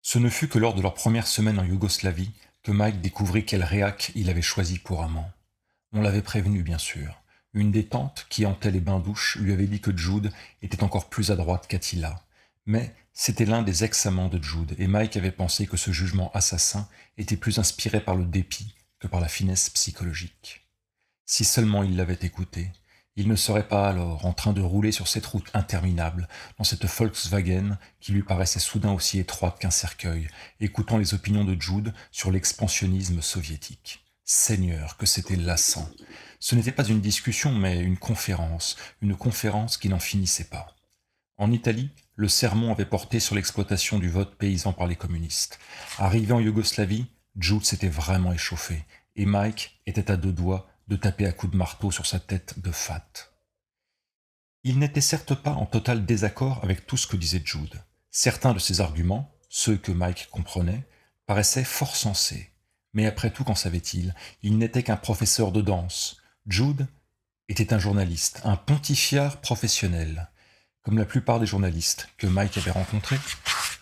Ce ne fut que lors de leur première semaine en Yougoslavie que Mike découvrit quel réac il avait choisi pour amant. On l'avait prévenu, bien sûr. Une des tantes qui hantait les bains-douches lui avait dit que Jude était encore plus à droite qu'Attila. Mais c'était l'un des ex-amants de Jude, et Mike avait pensé que ce jugement assassin était plus inspiré par le dépit que par la finesse psychologique. Si seulement il l'avait écouté, il ne serait pas alors en train de rouler sur cette route interminable, dans cette Volkswagen qui lui paraissait soudain aussi étroite qu'un cercueil, écoutant les opinions de Jude sur l'expansionnisme soviétique. Seigneur, que c'était lassant. Ce n'était pas une discussion, mais une conférence qui n'en finissait pas. En Italie, le sermon avait porté sur l'exploitation du vote paysan par les communistes. Arrivé en Yougoslavie, Jude s'était vraiment échauffé, et Mike était à deux doigts de taper à coups de marteau sur sa tête de fat. Il n'était certes pas en total désaccord avec tout ce que disait Jude. Certains de ses arguments, ceux que Mike comprenait, paraissaient fort sensés. Mais après tout, qu'en savait-il? Il n'était qu'un professeur de danse. Jude était un journaliste, un pontifiard professionnel. Comme la plupart des journalistes que Mike avait rencontrés,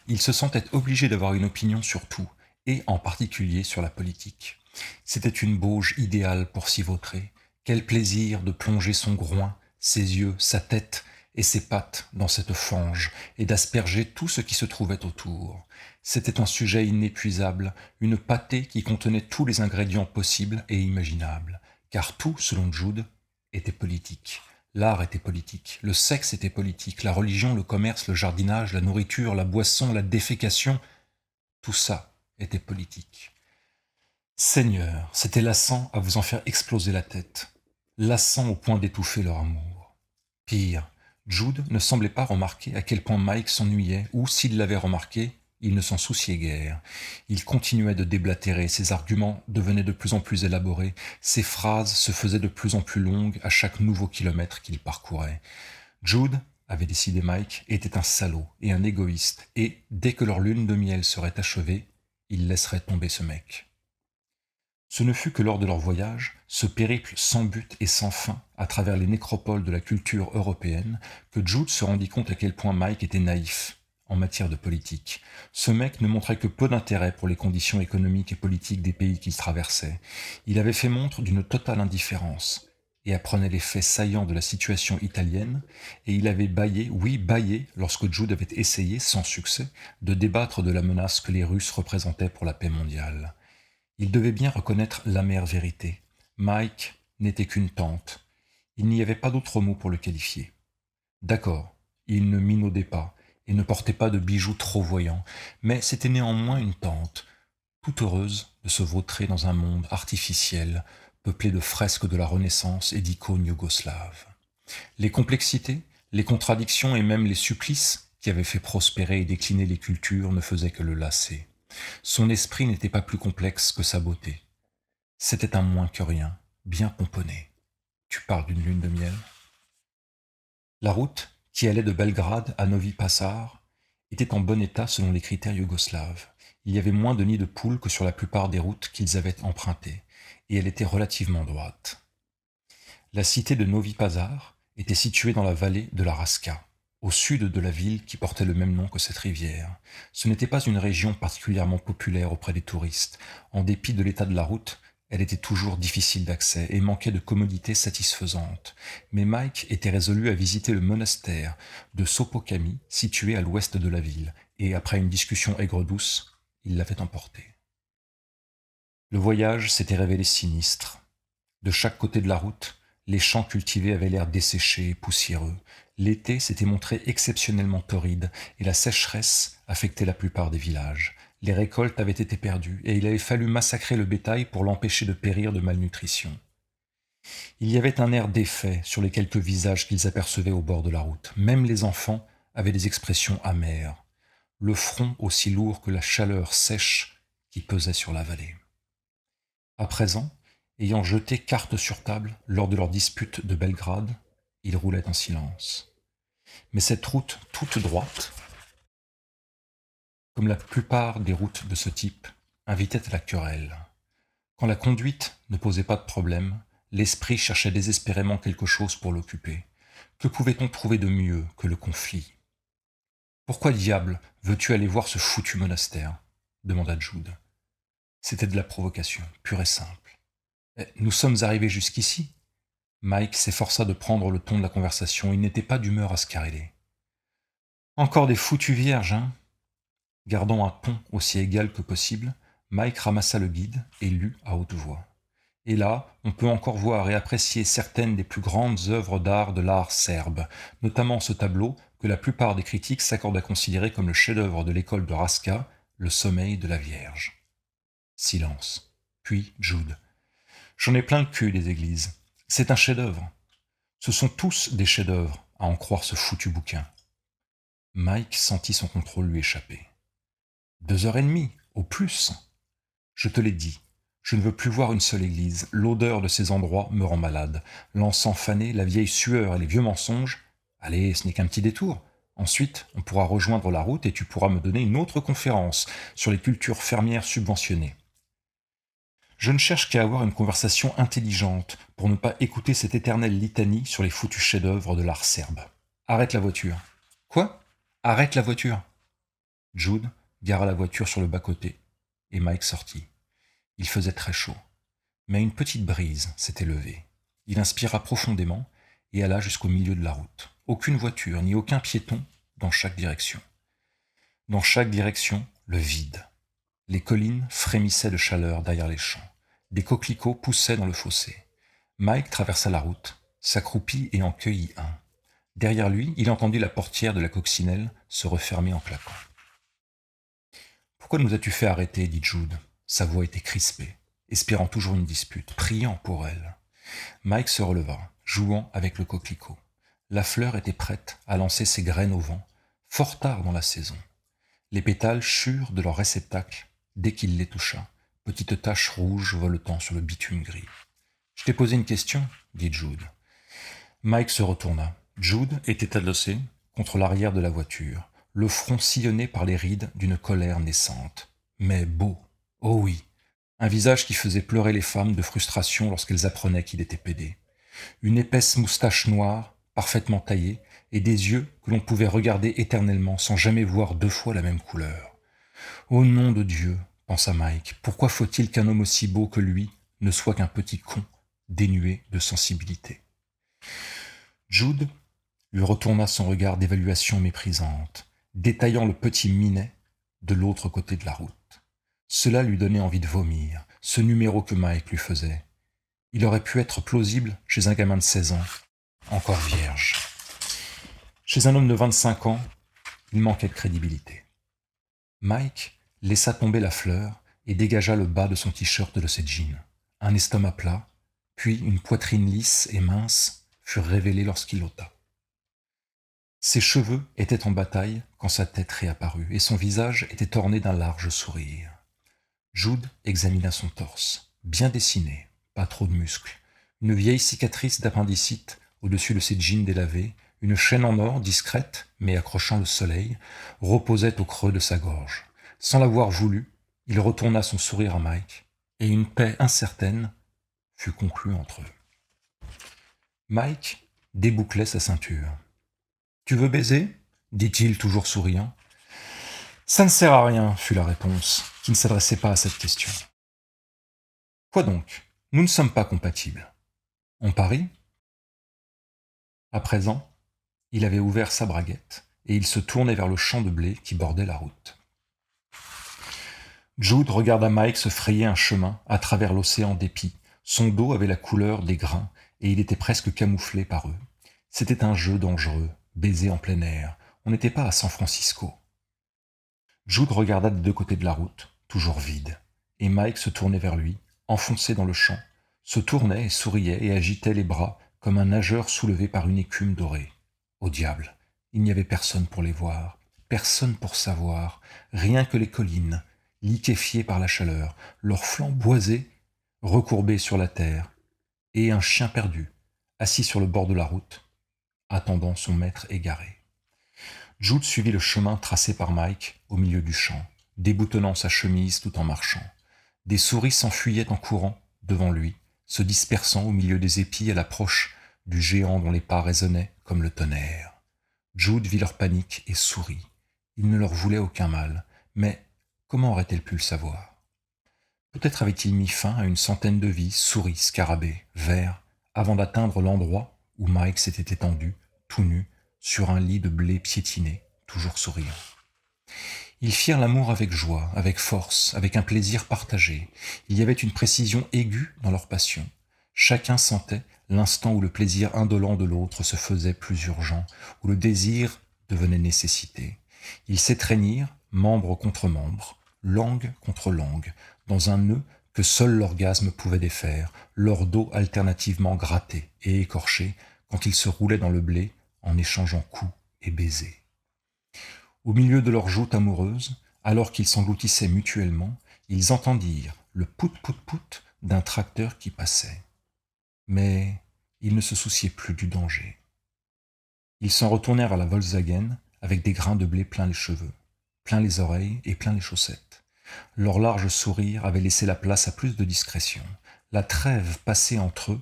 il se sentait obligé d'avoir une opinion sur tout, et en particulier sur la politique. C'était une bauge idéale pour s'y vautrer. Quel plaisir de plonger son groin, ses yeux, sa tête et ses pattes dans cette fange, et d'asperger tout ce qui se trouvait autour. C'était un sujet inépuisable, une pâtée qui contenait tous les ingrédients possibles et imaginables, car tout, selon Jude, était politique. L'art était politique, le sexe était politique, la religion, le commerce, le jardinage, la nourriture, la boisson, la défécation, tout ça était politique. Seigneur, c'était lassant à vous en faire exploser la tête, lassant au point d'étouffer leur amour. Pire, Jude ne semblait pas remarquer à quel point Mike s'ennuyait, ou s'il l'avait remarqué, il ne s'en souciait guère. Il continuait de déblatérer, ses arguments devenaient de plus en plus élaborés, ses phrases se faisaient de plus en plus longues à chaque nouveau kilomètre qu'il parcourait. Jude, avait décidé Mike, était un salaud et un égoïste, et dès que leur lune de miel serait achevée, il laisserait tomber ce mec. Ce ne fut que lors de leur voyage, ce périple sans but et sans fin à travers les nécropoles de la culture européenne, que Jude se rendit compte à quel point Mike était naïf en matière de politique. Ce mec ne montrait que peu d'intérêt pour les conditions économiques et politiques des pays qu'il traversait. Il avait fait montre d'une totale indifférence et apprenait les faits saillants de la situation italienne, et il avait bâillé, oui bâillé, lorsque Jude avait essayé, sans succès, de débattre de la menace que les Russes représentaient pour la paix mondiale. Il devait bien reconnaître l'amère vérité. Mike n'était qu'une tante. Il n'y avait pas d'autre mot pour le qualifier. D'accord, il ne minaudait pas et ne portait pas de bijoux trop voyants, mais c'était néanmoins une tante, toute heureuse de se vautrer dans un monde artificiel, peuplé de fresques de la Renaissance et d'icônes yougoslaves. Les complexités, les contradictions et même les supplices qui avaient fait prospérer et décliner les cultures ne faisaient que le lasser. Son esprit n'était pas plus complexe que sa beauté. C'était un moins que rien, bien pomponné. Tu parles d'une lune de miel? La route, qui allait de Belgrade à Novi Pazar, était en bon état selon les critères yougoslaves. Il y avait moins de nids de poules que sur la plupart des routes qu'ils avaient empruntées, et elle était relativement droite. La cité de Novi Pazar était située dans la vallée de la Raska, au sud de la ville qui portait le même nom que cette rivière. Ce n'était pas une région particulièrement populaire auprès des touristes. En dépit de l'état de la route, elle était toujours difficile d'accès et manquait de commodités satisfaisantes. Mais Mike était résolu à visiter le monastère de Sopocami, situé à l'ouest de la ville, et après une discussion aigre-douce, il l'avait emporté. Le voyage s'était révélé sinistre. De chaque côté de la route, les champs cultivés avaient l'air desséchés et poussiéreux. L'été s'était montré exceptionnellement torride et la sécheresse affectait la plupart des villages. Les récoltes avaient été perdues et il avait fallu massacrer le bétail pour l'empêcher de périr de malnutrition. Il y avait un air défait sur les quelques visages qu'ils apercevaient au bord de la route. Même les enfants avaient des expressions amères, le front aussi lourd que la chaleur sèche qui pesait sur la vallée. À présent, ayant jeté carte sur table lors de leur dispute de Belgrade, ils roulaient en silence. Mais cette route toute droite, comme la plupart des routes de ce type, invitait à la querelle. Quand la conduite ne posait pas de problème, l'esprit cherchait désespérément quelque chose pour l'occuper. Que pouvait-on trouver de mieux que le conflit? Pourquoi diable veux-tu aller voir ce foutu monastère demanda Jude. C'était de la provocation, pure et simple. Nous sommes arrivés jusqu'ici. Mike s'efforça de prendre le ton de la conversation. Il n'était pas d'humeur à se quereller. Encore des foutues vierges, hein? Gardant un ton aussi égal que possible, Mike ramassa le guide et lut à haute voix. Et là, on peut encore voir et apprécier certaines des plus grandes œuvres d'art de l'art serbe, notamment ce tableau que la plupart des critiques s'accordent à considérer comme le chef-d'œuvre de l'école de Raska, Le sommeil de la Vierge. Silence. Puis Jude. J'en ai plein le cul des églises. C'est un chef-d'œuvre. Ce sont tous des chefs-d'œuvre, à en croire ce foutu bouquin. Mike sentit son contrôle lui échapper. 2 heures et demie, au plus. Je te l'ai dit, je ne veux plus voir une seule église. L'odeur de ces endroits me rend malade. L'encens fané, la vieille sueur et les vieux mensonges. Allez, ce n'est qu'un petit détour. Ensuite, on pourra rejoindre la route et tu pourras me donner une autre conférence sur les cultures fermières subventionnées. Je ne cherche qu'à avoir une conversation intelligente pour ne pas écouter cette éternelle litanie sur les foutus chefs-d'œuvre de l'art serbe. Arrête la voiture. Quoi? Arrête la voiture. Jude gara la voiture sur le bas-côté et Mike sortit. Il faisait très chaud, mais une petite brise s'était levée. Il inspira profondément et alla jusqu'au milieu de la route. Aucune voiture ni aucun piéton dans chaque direction. Dans chaque direction, le vide. Les collines frémissaient de chaleur derrière les champs. Des coquelicots poussaient dans le fossé. Mike traversa la route, s'accroupit et en cueillit un. Derrière lui, il entendit la portière de la coccinelle se refermer en claquant. « Pourquoi nous as-tu fait arrêter » dit Jude. Sa voix était crispée, espérant toujours une dispute, priant pour elle. Mike se releva, jouant avec le coquelicot. La fleur était prête à lancer ses graines au vent, fort tard dans la saison. Les pétales churent de leur réceptacle dès qu'il les toucha, petite tache rouge voletant sur le bitume gris. « Je t'ai posé une question » dit Jude. Mike se retourna. Jude était adossé contre l'arrière de la voiture, le front sillonné par les rides d'une colère naissante. Mais beau, oh oui, un visage qui faisait pleurer les femmes de frustration lorsqu'elles apprenaient qu'il était pédé. Une épaisse moustache noire, parfaitement taillée, et des yeux que l'on pouvait regarder éternellement sans jamais voir 2 fois la même couleur. Au nom de Dieu, pensa Mike, pourquoi faut-il qu'un homme aussi beau que lui ne soit qu'un petit con, dénué de sensibilité? Jude lui retourna son regard d'évaluation méprisante, détaillant le petit minet de l'autre côté de la route. Cela lui donnait envie de vomir, ce numéro que Mike lui faisait. Il aurait pu être plausible chez un gamin de 16 ans, encore vierge. Chez un homme de 25 ans, il manquait de crédibilité. Mike laissa tomber la fleur et dégagea le bas de son t-shirt de ses jeans. Un estomac plat, puis une poitrine lisse et mince furent révélés lorsqu'il ôta. Ses cheveux étaient en bataille quand sa tête réapparut, et son visage était orné d'un large sourire. Jude examina son torse, bien dessiné, pas trop de muscles, une vieille cicatrice d'appendicite au-dessus de ses jeans délavés, une chaîne en or discrète, mais accrochant le soleil, reposait au creux de sa gorge. Sans l'avoir voulu, il retourna son sourire à Mike, et une paix incertaine fut conclue entre eux. Mike débouclait sa ceinture. « Tu veux baiser » dit-il, toujours souriant. « Ça ne sert à rien » fut la réponse, qui ne s'adressait pas à cette question. « Quoi donc ? Nous ne sommes pas compatibles. On parie » À présent, il avait ouvert sa braguette, et il se tournait vers le champ de blé qui bordait la route. Jude regarda Mike se frayer un chemin à travers l'océan d'épis. Son dos avait la couleur des grains, et il était presque camouflé par eux. C'était un jeu dangereux, baiser en plein air. On n'était pas à San Francisco. Jude regarda des 2 côtés de la route, toujours vide, et Mike se tournait vers lui, enfoncé dans le champ, se tournait et souriait et agitait les bras comme un nageur soulevé par une écume dorée. Au diable, il n'y avait personne pour les voir, personne pour savoir, rien que les collines, liquéfiées par la chaleur, leurs flancs boisés, recourbés sur la terre, et un chien perdu, assis sur le bord de la route, attendant son maître égaré. Jude suivit le chemin tracé par Mike au milieu du champ, déboutonnant sa chemise tout en marchant. Des souris s'enfuyaient en courant devant lui, se dispersant au milieu des épis à l'approche du géant dont les pas résonnaient comme le tonnerre. Jude vit leur panique et sourit. Il ne leur voulait aucun mal, mais comment aurait-elle pu le savoir? Peut-être avait-il mis fin à une centaine de vies, souris, scarabées, vers, avant d'atteindre l'endroit où Mike s'était étendu, tout nu, sur un lit de blé piétiné, toujours souriant. Ils firent l'amour avec joie, avec force, avec un plaisir partagé. Il y avait une précision aiguë dans leur passion. Chacun sentait l'instant où le plaisir indolent de l'autre se faisait plus urgent, où le désir devenait nécessité. Ils s'étreignirent, membre contre membre, langue contre langue, dans un nœud que seul l'orgasme pouvait défaire, leur dos alternativement gratté et écorché quand ils se roulaient dans le blé en échangeant coups et baisers. Au milieu de leur joute amoureuse, alors qu'ils s'engloutissaient mutuellement, ils entendirent le pout-pout-pout d'un tracteur qui passait. Mais ils ne se souciaient plus du danger. Ils s'en retournèrent à la Volkswagen avec des grains de blé plein les cheveux, plein les oreilles et plein les chaussettes. Leur large sourire avait laissé la place à plus de discrétion. La trêve passée entre eux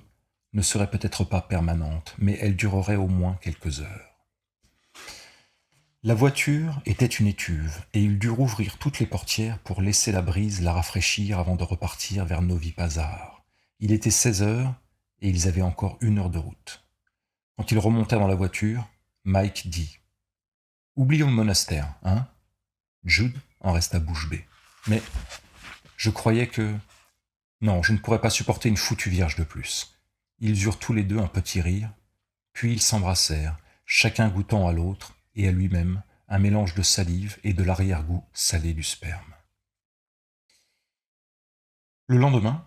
ne serait peut-être pas permanente, mais elle durerait au moins quelques heures. La voiture était une étuve, et ils durent ouvrir toutes les portières pour laisser la brise la rafraîchir avant de repartir vers Novi Pazar. Il était 16 heures, et ils avaient encore 1 heure de route. Quand ils remontèrent dans la voiture, Mike dit « Oublions le monastère, hein ?» Jude en resta bouche bée. « Mais je croyais que... Non, je ne pourrais pas supporter une foutue vierge de plus. » Ils eurent tous les deux un petit rire, puis ils s'embrassèrent, chacun goûtant à l'autre et à lui-même un mélange de salive et de l'arrière-goût salé du sperme. Le lendemain,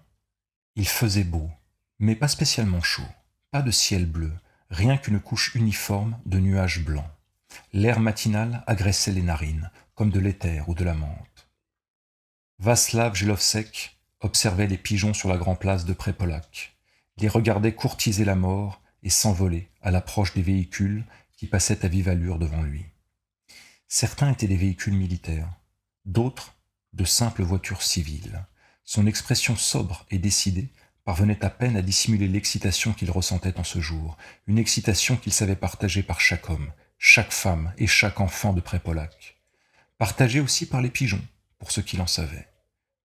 il faisait beau, mais pas spécialement chaud. Pas de ciel bleu, rien qu'une couche uniforme de nuages blancs. L'air matinal agressait les narines, comme de l'éther ou de la menthe. Václav Jelovsek observait les pigeons sur la grande place de Prépolac, les regardait courtiser la mort et s'envoler à l'approche des véhicules qui passaient à vive allure devant lui. Certains étaient des véhicules militaires, d'autres de simples voitures civiles. Son expression sobre et décidée parvenait à peine à dissimuler l'excitation qu'il ressentait en ce jour, une excitation qu'il savait partager par chaque homme, chaque femme et chaque enfant de Prépolac. Partagée aussi par les pigeons, pour ceux qui l'en savaient.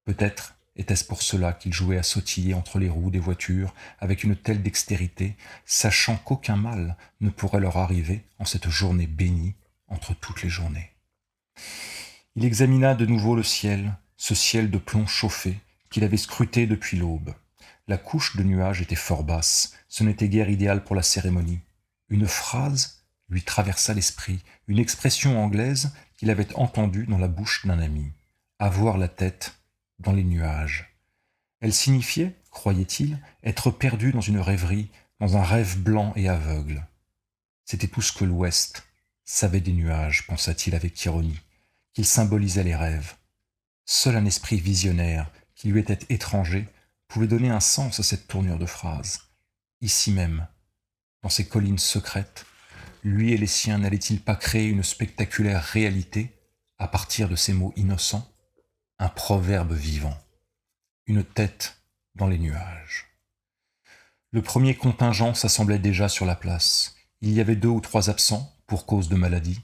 Peut-être était-ce pour cela qu'il jouait à sautiller entre les roues des voitures avec une telle dextérité, sachant qu'aucun mal ne pourrait leur arriver en cette journée bénie entre toutes les journées. Il examina de nouveau le ciel, ce ciel de plomb chauffé qu'il avait scruté depuis l'aube. La couche de nuages était fort basse, ce n'était guère idéal pour la cérémonie. Une phrase lui traversa l'esprit, une expression anglaise qu'il avait entendue dans la bouche d'un ami. Avoir la tête dans les nuages. Elle signifiait, croyait-il, être perdu dans une rêverie, dans un rêve blanc et aveugle. C'était tout ce que l'Ouest savait des nuages, pensa-t-il avec ironie, qu'ils symbolisaient les rêves. Seul un esprit visionnaire, qui lui était étranger, pouvait donner un sens à cette tournure de phrase. Ici même, dans ces collines secrètes, lui et les siens n'allaient-ils pas créer une spectaculaire réalité à partir de ces mots innocents? Un proverbe vivant, une tête dans les nuages. Le premier contingent s'assemblait déjà sur la place. Il y avait 2 ou 3 absents pour cause de maladie,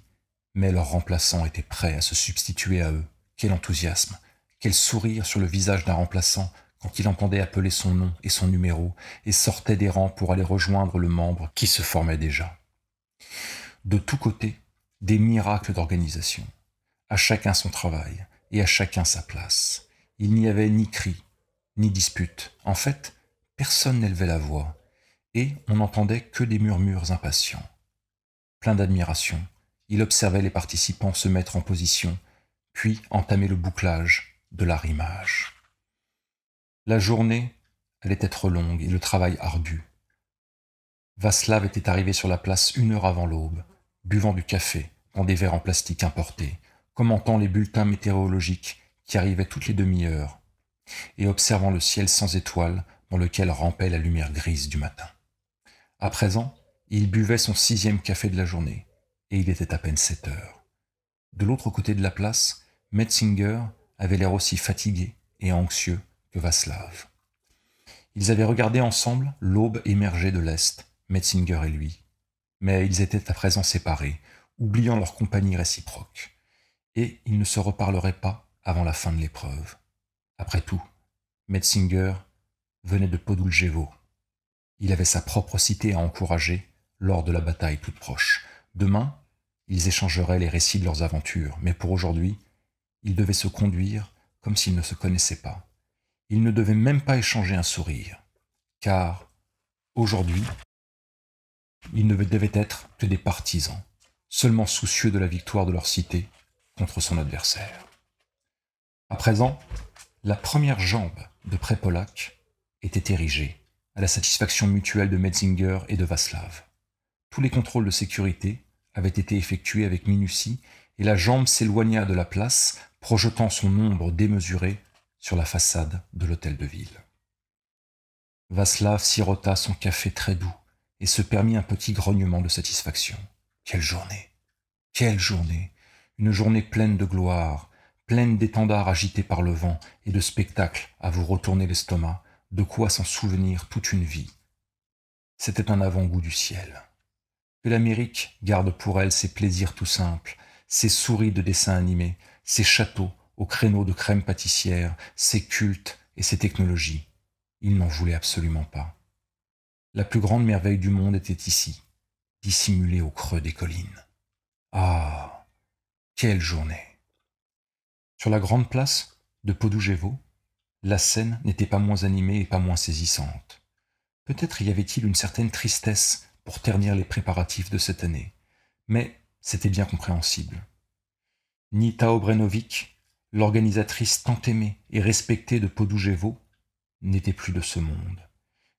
mais leurs remplaçants étaient prêts à se substituer à eux. Quel enthousiasme, quel sourire sur le visage d'un remplaçant quand il entendait appeler son nom et son numéro et sortait des rangs pour aller rejoindre le membre qui se formait déjà. De tous côtés, des miracles d'organisation. À chacun son travail et à chacun sa place. Il n'y avait ni cri, ni dispute. En fait, personne n'élevait la voix, et on n'entendait que des murmures impatients. Plein d'admiration, il observait les participants se mettre en position, puis entamer le bouclage de l'arrimage. La journée allait être longue et le travail ardu. Václav était arrivé sur la place 1 heure avant l'aube, buvant du café dans des verres en plastique importés, commentant les bulletins météorologiques qui arrivaient toutes les demi-heures, et observant le ciel sans étoiles dans lequel rampait la lumière grise du matin. À présent, il buvait son 6e café de la journée, et il était à peine 7 heures. De l'autre côté de la place, Metzinger avait l'air aussi fatigué et anxieux que Václav. Ils avaient regardé ensemble l'aube émerger de l'est, Metzinger et lui, mais ils étaient à présent séparés, oubliant leur compagnie réciproque. et ils ne se reparleraient pas avant la fin de l'épreuve. Après tout, Metzinger venait de Poduljevo. Il avait sa propre cité à encourager lors de la bataille toute proche. Demain, ils échangeraient les récits de leurs aventures, mais pour aujourd'hui, ils devaient se conduire comme s'ils ne se connaissaient pas. Ils ne devaient même pas échanger un sourire, car aujourd'hui, ils ne devaient être que des partisans, seulement soucieux de la victoire de leur cité contre son adversaire. À présent, la première jambe de Prépolac était érigée, à la satisfaction mutuelle de Metzinger et de Václav. Tous les contrôles de sécurité avaient été effectués avec minutie et la jambe s'éloigna de la place, projetant son ombre démesurée sur la façade de l'hôtel de ville. Václav sirota son café très doux et se permit un petit grognement de satisfaction. Quelle journée! Quelle journée! Une journée pleine de gloire, pleine d'étendards agités par le vent et de spectacles à vous retourner l'estomac, de quoi s'en souvenir toute une vie. C'était un avant-goût du ciel. Que l'Amérique garde pour elle ses plaisirs tout simples, ses souris de dessins animés, ses châteaux aux créneaux de crème pâtissière, ses cultes et ses technologies. Il n'en voulait absolument pas. La plus grande merveille du monde était ici, dissimulée au creux des collines. Ah, quelle journée! Sur la grande place de Poduljevo, la scène n'était pas moins animée et pas moins saisissante. Peut-être y avait-il une certaine tristesse pour ternir les préparatifs de cette année, mais c'était bien compréhensible. Nita Obrenović, l'organisatrice tant aimée et respectée de Poduljevo, n'était plus de ce monde.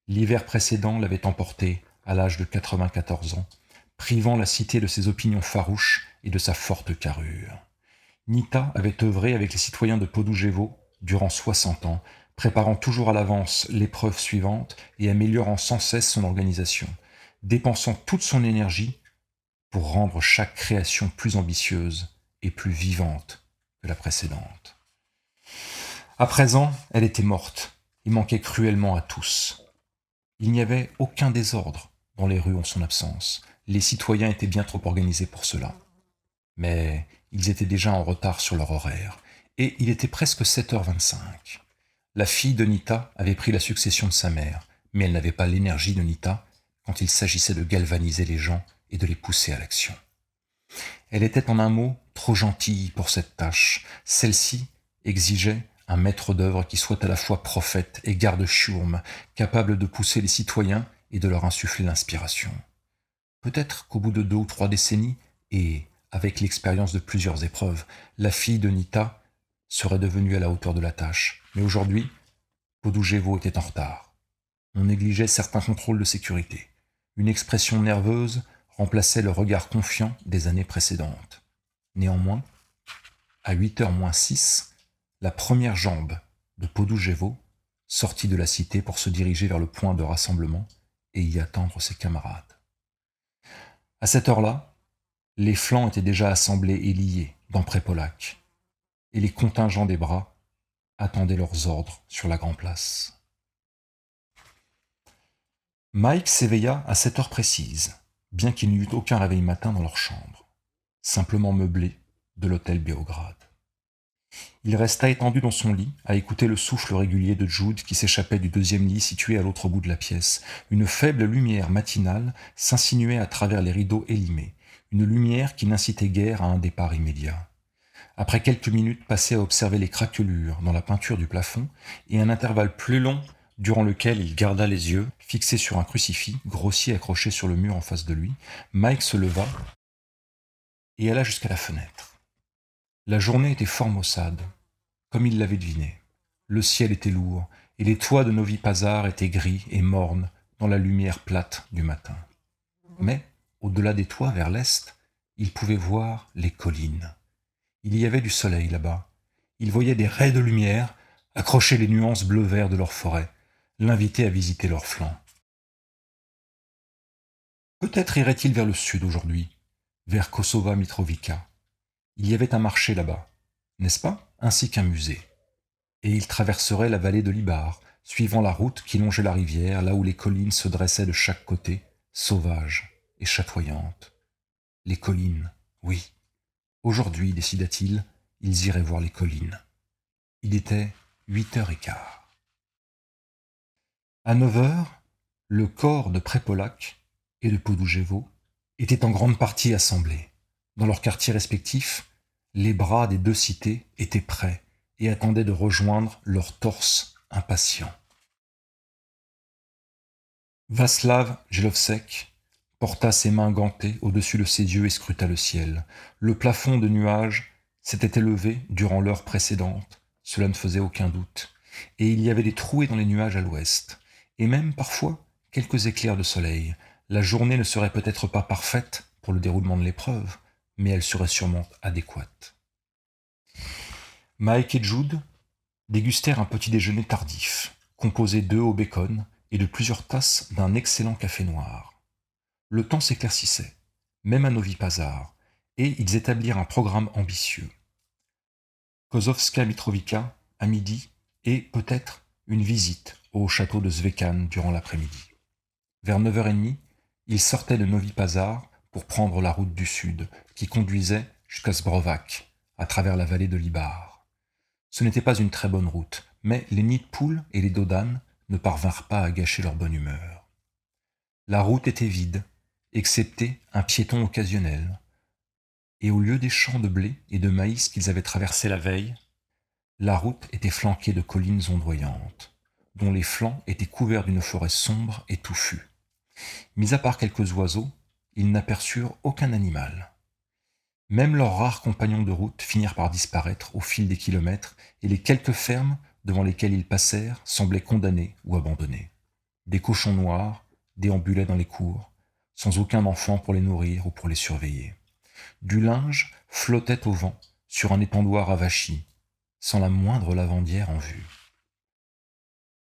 L'hiver précédent l'avait emportée à l'âge de 94 ans, privant la cité de ses opinions farouches et de sa forte carrure. Nita avait œuvré avec les citoyens de Poduljevo durant 60 ans, préparant toujours à l'avance l'épreuve suivante et améliorant sans cesse son organisation, dépensant toute son énergie pour rendre chaque création plus ambitieuse et plus vivante que la précédente. À présent, elle était morte et manquait cruellement à tous. Il n'y avait aucun désordre dans les rues en son absence. Les citoyens étaient bien trop organisés pour cela. Mais ils étaient déjà en retard sur leur horaire, et il était presque 7h25. La fille de Nita avait pris la succession de sa mère, mais elle n'avait pas l'énergie de Nita quand il s'agissait de galvaniser les gens et de les pousser à l'action. Elle était en un mot trop gentille pour cette tâche. Celle-ci exigeait un maître d'œuvre qui soit à la fois prophète et garde-chiourme, capable de pousser les citoyens et de leur insuffler l'inspiration. Peut-être qu'au bout de 2 ou 3 décennies, et avec l'expérience de plusieurs épreuves, la fille de Nita serait devenue à la hauteur de la tâche. Mais aujourd'hui, Poduljevo était en retard. On négligeait certains contrôles de sécurité. Une expression nerveuse remplaçait le regard confiant des années précédentes. Néanmoins, à 8h moins 6, la première jambe de Poduljevo sortit de la cité pour se diriger vers le point de rassemblement et y attendre ses camarades. À cette heure-là, les flancs étaient déjà assemblés et liés dans Prépolac, et les contingents des bras attendaient leurs ordres sur la grande place. Mike s'éveilla à 7 heures précises, bien qu'il n'y eût aucun réveil matin dans leur chambre, simplement meublée de l'hôtel Beograd. Il resta étendu dans son lit, à écouter le souffle régulier de Jude qui s'échappait du deuxième lit situé à l'autre bout de la pièce. Une faible lumière matinale s'insinuait à travers les rideaux élimés, une lumière qui n'incitait guère à un départ immédiat. Après quelques minutes passées à observer les craquelures dans la peinture du plafond, et un intervalle plus long durant lequel il garda les yeux fixés sur un crucifix grossier accroché sur le mur en face de lui, Mike se leva et alla jusqu'à la fenêtre. La journée était fort maussade, comme il l'avait deviné. Le ciel était lourd, et les toits de Novi Pazar étaient gris et mornes dans la lumière plate du matin. Mais, au-delà des toits, vers l'est, il pouvait voir les collines. Il y avait du soleil là-bas. Il voyait des raies de lumière accrocher les nuances bleu-vert de leur forêt, l'inviter à visiter leurs flancs. Peut-être irait-il vers le sud aujourd'hui, vers Kosova Mitrovica. Il y avait un marché là-bas, n'est-ce pas, ainsi qu'un musée. Et il traverserait la vallée de l'Ibar, suivant la route qui longeait la rivière, là où les collines se dressaient de chaque côté, sauvages et chatoyantes. Les collines, oui, Aujourd'hui, décida-t-il, ils iraient voir les collines. Il était 8h15. À 9h, le corps de Prépolac et de Podoujevo était en grande partie assemblé. Dans leurs quartiers respectifs, les bras des deux cités étaient prêts et attendaient de rejoindre leurs torses impatients. Václav Jelovsek porta ses mains gantées au-dessus de ses yeux et scruta le ciel. Le plafond de nuages s'était élevé durant l'heure précédente, cela ne faisait aucun doute, et il y avait des trouées dans les nuages à l'ouest, et même parfois quelques éclairs de soleil. La journée ne serait peut-être pas parfaite pour le déroulement de l'épreuve, mais elle serait sûrement adéquate. Mike et Jude dégustèrent un petit déjeuner tardif, composé d'œufs au bacon et de plusieurs tasses d'un excellent café noir. Le temps s'éclaircissait, même à Novi Pazar, et ils établirent un programme ambitieux. Kozovska Mitrovica à midi et peut-être une visite au château de Zvekan durant l'après-midi. Vers 9h30, ils sortaient de Novi Pazar pour prendre la route du sud, qui conduisait jusqu'à Zbrovac, à travers la vallée de l'Ibar. Ce n'était pas une très bonne route, mais les nids de poules et les dodanes ne parvinrent pas à gâcher leur bonne humeur. La route était vide, excepté un piéton occasionnel, et au lieu des champs de blé et de maïs qu'ils avaient traversés la veille, la route était flanquée de collines ondoyantes, dont les flancs étaient couverts d'une forêt sombre et touffue. Mis à part quelques oiseaux, ils n'aperçurent aucun animal. Même leurs rares compagnons de route finirent par disparaître au fil des kilomètres, et les quelques fermes devant lesquelles ils passèrent semblaient condamnées ou abandonnées. Des cochons noirs déambulaient dans les cours, sans aucun enfant pour les nourrir ou pour les surveiller. Du linge flottait au vent sur un étendoir avachi, sans la moindre lavandière en vue.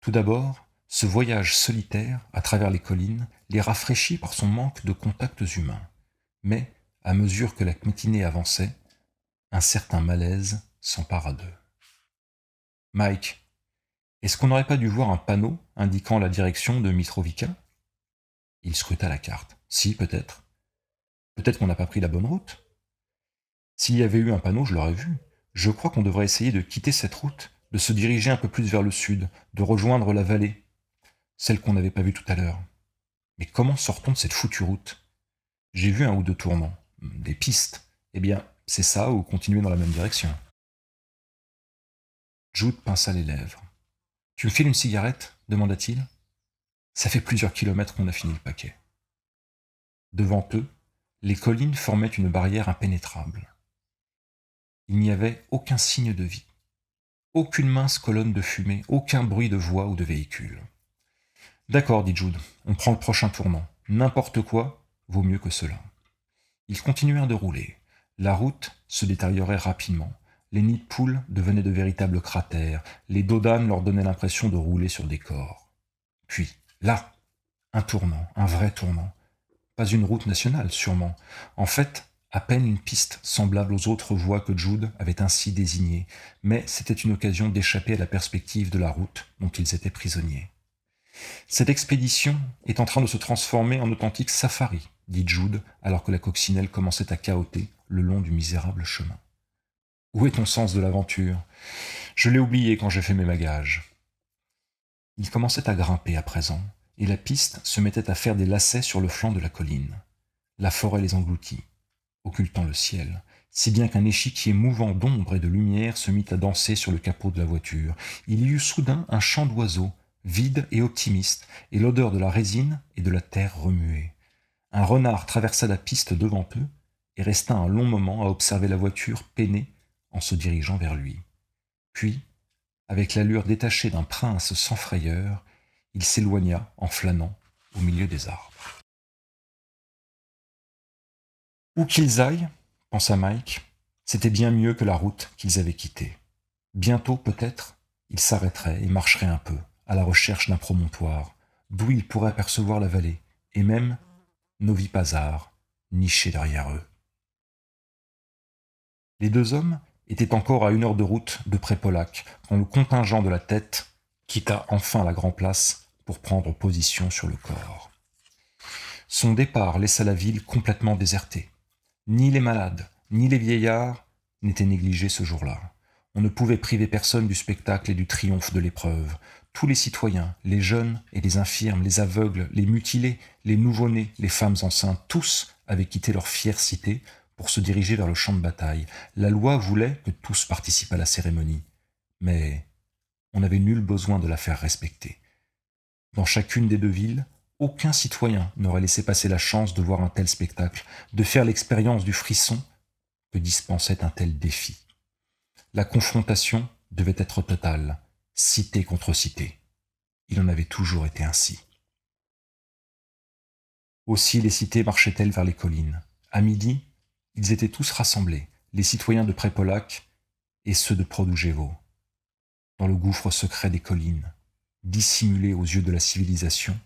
Tout d'abord, ce voyage solitaire à travers les collines les rafraîchit par son manque de contacts humains. Mais, à mesure que la matinée avançait, un certain malaise s'empara d'eux. « Mike, est-ce qu'on n'aurait pas dû voir un panneau indiquant la direction de Mitrovica ?» Il scruta la carte. « Si, peut-être. Peut-être qu'on n'a pas pris la bonne route. S'il y avait eu un panneau, je l'aurais vu. Je crois qu'on devrait essayer de quitter cette route, de se diriger un peu plus vers le sud, de rejoindre la vallée, celle qu'on n'avait pas vue tout à l'heure. Mais comment sort-on de cette foutue route? J'ai vu un ou deux tournants, des pistes. Eh bien, c'est ça ou continuer dans la même direction. » Jude pinça les lèvres. « Tu me files une cigarette ?» demanda-t-il. « Ça fait plusieurs kilomètres qu'on a fini le paquet. » Devant eux, les collines formaient une barrière impénétrable. Il n'y avait aucun signe de vie, aucune mince colonne de fumée, aucun bruit de voix ou de véhicule. « D'accord, dit Jude, on prend le prochain tournant. N'importe quoi vaut mieux que cela. » Ils continuèrent de rouler. La route se détériorait rapidement. Les nids de poules devenaient de véritables cratères. Les dodanes leur donnaient l'impression de rouler sur des corps. Puis, là, un tournant, un vrai tournant. Pas une route nationale, sûrement. En fait, à peine une piste semblable aux autres voies que Jude avait ainsi désignées, mais c'était une occasion d'échapper à la perspective de la route dont ils étaient prisonniers. « Cette expédition est en train de se transformer en authentique safari, » dit Jude, alors que la coccinelle commençait à cahoter le long du misérable chemin. « Où est ton sens de l'aventure? Je l'ai oublié quand j'ai fait mes bagages. » Il commençait à grimper à présent, et la piste se mettait à faire des lacets sur le flanc de la colline. La forêt les engloutit, occultant le ciel, si bien qu'un échiquier mouvant d'ombre et de lumière se mit à danser sur le capot de la voiture. Il y eut soudain un chant d'oiseaux, vide et optimiste, et l'odeur de la résine et de la terre remuée. Un renard traversa la piste devant eux et resta un long moment à observer la voiture peiner en se dirigeant vers lui. Puis, avec l'allure détachée d'un prince sans frayeur, il s'éloigna en flânant au milieu des arbres. Où qu'ils aillent, pensa Mike, c'était bien mieux que la route qu'ils avaient quittée. Bientôt, peut-être, ils s'arrêteraient et marcheraient un peu, à la recherche d'un promontoire, d'où ils pourraient apercevoir la vallée, et même Novi Pazar, niché derrière eux. Les deux hommes étaient encore à 1 heure de route de Prépolac, quand le contingent de la tête quitta enfin la grand-place pour prendre position sur le corps. Son départ laissa la ville complètement désertée. Ni les malades, ni les vieillards n'étaient négligés ce jour-là. On ne pouvait priver personne du spectacle et du triomphe de l'épreuve. Tous les citoyens, les jeunes et les infirmes, les aveugles, les mutilés, les nouveau-nés, les femmes enceintes, tous avaient quitté leur fière cité pour se diriger vers le champ de bataille. La loi voulait que tous participent à la cérémonie. Mais on n'avait nul besoin de la faire respecter. Dans chacune des deux villes, aucun citoyen n'aurait laissé passer la chance de voir un tel spectacle, de faire l'expérience du frisson que dispensait un tel défi. La confrontation devait être totale, cité contre cité. Il en avait toujours été ainsi. Aussi les cités marchaient-elles vers les collines. À midi, ils étaient tous rassemblés, les citoyens de Prépolac et ceux de Produjevo, dans le gouffre secret des collines, dissimulés aux yeux de la civilisation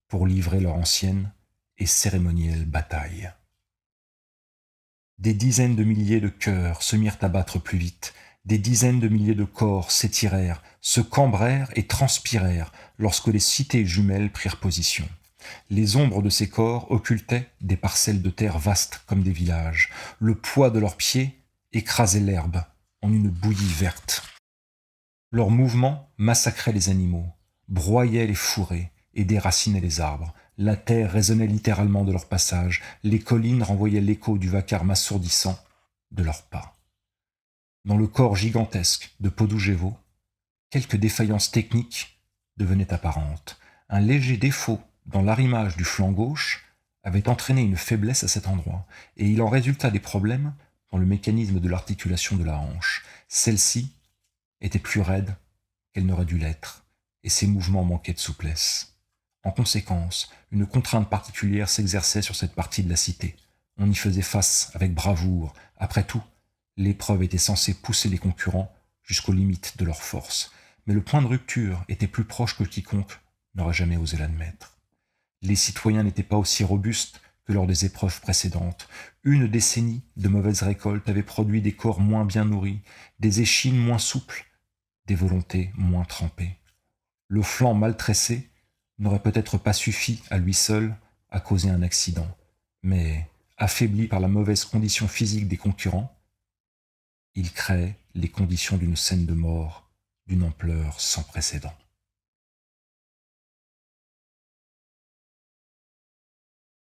pour livrer leur ancienne et cérémonielle bataille. Des dizaines de milliers de cœurs se mirent à battre plus vite, des dizaines de milliers de corps s'étirèrent, se cambrèrent et transpirèrent lorsque les cités jumelles prirent position. Les ombres de ces corps occultaient des parcelles de terre vastes comme des villages. Le poids de leurs pieds écrasait l'herbe en une bouillie verte. Leurs mouvements massacraient les animaux, broyaient les fourrés et déracinaient les arbres. La terre résonnait littéralement de leur passage, les collines renvoyaient l'écho du vacarme assourdissant de leurs pas. Dans le corps gigantesque de Podoujevo, quelques défaillances techniques devenaient apparentes. Un léger défaut dans l'arrimage du flanc gauche avait entraîné une faiblesse à cet endroit, et il en résulta des problèmes dans le mécanisme de l'articulation de la hanche. Celle-ci était plus raide qu'elle n'aurait dû l'être, et ses mouvements manquaient de souplesse. En conséquence, une contrainte particulière s'exerçait sur cette partie de la cité. On y faisait face avec bravoure. Après tout, l'épreuve était censée pousser les concurrents jusqu'aux limites de leur force. Mais le point de rupture était plus proche que quiconque n'aurait jamais osé l'admettre. Les citoyens n'étaient pas aussi robustes que lors des épreuves précédentes. Une décennie de mauvaises récoltes avait produit des corps moins bien nourris, des échines moins souples, des volontés moins trempées. Le flanc mal tressé n'aurait peut-être pas suffi à lui seul à causer un accident, mais, affaibli par la mauvaise condition physique des concurrents, il créait les conditions d'une scène de mort d'une ampleur sans précédent.